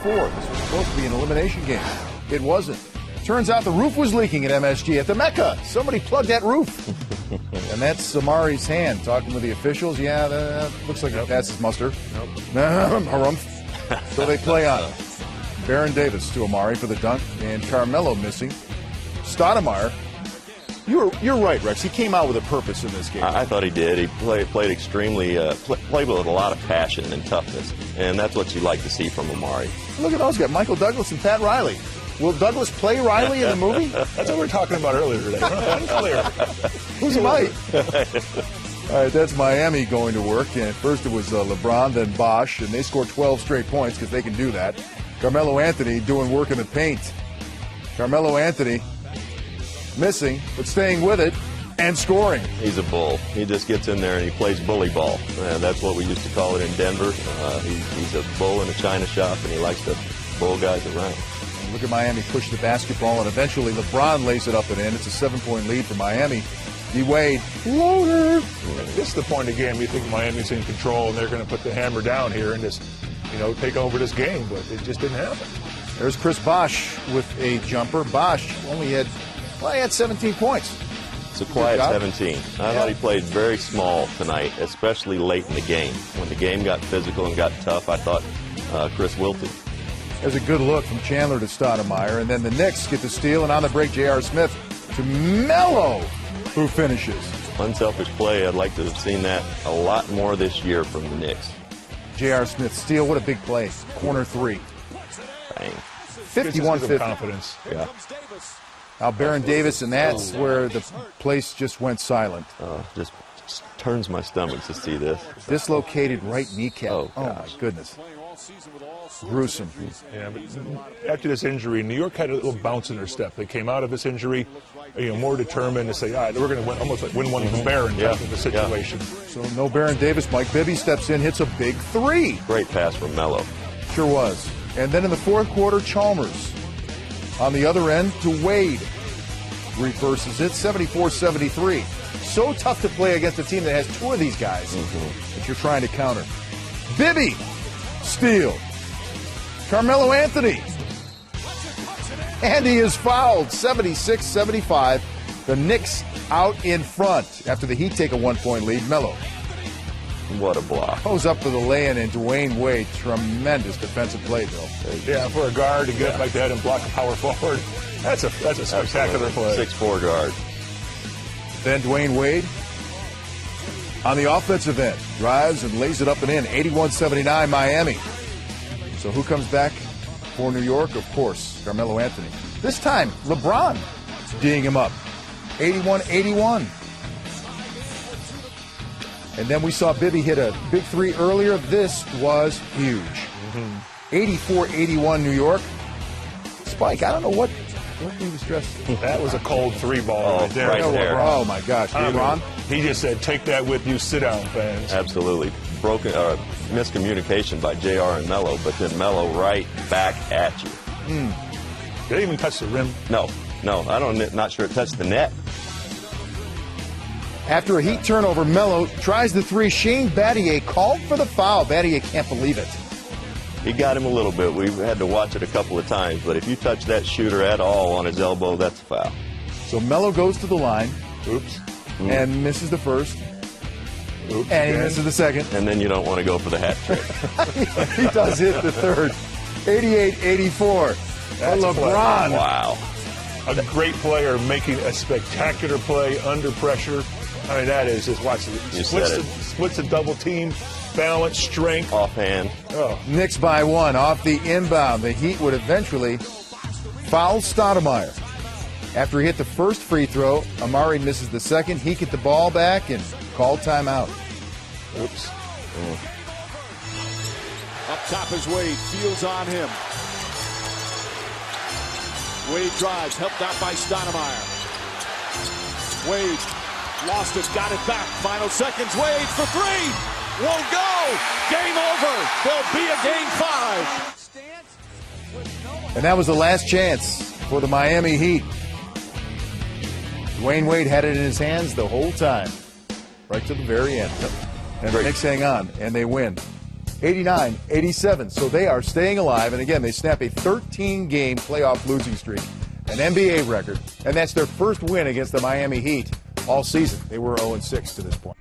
4. This was supposed to be an elimination game. It wasn't. Turns out the roof was leaking at MSG at the Mecca. Somebody plugged that roof. And that's Amari's hand talking with the officials. Yeah, that looks like it passes muster. So they play on. Baron Davis to Amari for the dunk, and Carmelo missing. Stoudemire. You're right, Rex. He came out with a purpose in this game. I thought he did. He played extremely, played with a lot of passion and toughness, and that's what you like to see from Amari. Look at those guys, Michael Douglas and Pat Riley. Will Douglas play Riley in the movie? That's what we were talking about earlier today. Unclear. Who's he might? All right, that's Miami going to work. And first it was LeBron, then Bosch, and they scored 12 straight points because they can do that. Carmelo Anthony doing work in the paint. Carmelo Anthony missing, but staying with it and scoring. He's a bull. He just gets in there and he plays bully ball. That's what we used to call it in Denver. He's a bull in a china shop, and he likes to bull guys around. And look at Miami push the basketball, and eventually LeBron lays it up and in. It's a 7-point lead for Miami. D-Wade, loader. This is the point of the game. You think Miami's in control and they're going to put the hammer down here and just, take over this game, but it just didn't happen. There's Chris Bosch with a jumper. Bosch only had 17 points. It's a quiet 17. I thought he played very small tonight, especially late in the game. When the game got physical and got tough, I thought Chris wilted. There's a good look from Chandler to Stoudemire, and then the Knicks get the steal, and on the break, J.R. Smith to Melo, who finishes. Unselfish play. I'd like to have seen that a lot more this year from the Knicks. J.R. Smith steal. What a big play. Corner 3. Dang. 51-50. Confidence. Yeah. Now Baron Davis, and that's where the place just went silent. Just turns my stomach to see this. Dislocated right kneecap. Oh, my goodness. Gruesome. Yeah, but after this injury, New York had a little bounce in their step. They came out of this injury, more determined to say, all right, we're going to win, almost like win one for Baron type of a situation. So no Baron Davis. Mike Bibby steps in, hits a big 3. Great pass from Melo. Sure was. And then in the fourth quarter, Chalmers on the other end to Wade. Reverses it, 74-73. So tough to play against a team that has 2 of these guys that you're trying to counter. Bibby, steal. Carmelo Anthony. And he is fouled, 76-75. The Knicks out in front after the Heat take a 1-point lead. Melo. What a block. Goes up for the lay-in, and Dwayne Wade, tremendous defensive play, Bill. Yeah, for a guard to get up like that and block a power forward, that's a spectacular play. 6'4" guard. Then Dwayne Wade on the offensive end, drives and lays it up and in, 81-79 Miami. So who comes back for New York? Of course, Carmelo Anthony. This time, LeBron D'ing him up, 81-81. And then we saw Bibby hit a big 3 earlier. This was huge. 84-81 New York. Spike, I don't know what he was dressed. That was a cold 3 ball right there. Right there. Oh, my gosh. LeBron? He just said, take that with you, sit down, fans. Absolutely. Miscommunication by JR and Melo, but then Melo right back at you. Did it even touch the rim? No, not sure it touched the net. After a Heat turnover, Melo tries the 3. Shane Battier called for the foul. Battier can't believe it. He got him a little bit. We had to watch it a couple of times, but if you touch that shooter at all on his elbow, that's a foul. So Melo goes to the line. Oops. And misses the first. Oops. And he misses the second. And then you don't want to go for the hat trick. He does hit the third. 88-84. That's LeBron. Wow. A great player making a spectacular play under pressure. I mean, that is just watch it. Splits a double team, balance, strength. Offhand. Oh. Knicks by 1 off the inbound. The Heat would eventually foul Stoudemire. After he hit the first free throw, Amari misses the second. He get the ball back and called timeout. Oops. Up top is Wade. Fields on him. Wade drives, helped out by Stoudemire. Wade lost it, got it back. Final seconds. Wade for 3. Won't go. Game over. There'll be a game 5. And that was the last chance for the Miami Heat. Dwayne Wade had it in his hands the whole time, right to the very end. And the Knicks hang on, and they win. 89-87. So they are staying alive. And again, they snap a 13-game playoff losing streak, an NBA record, and that's their first win against the Miami Heat all season. They were 0-6 to this point.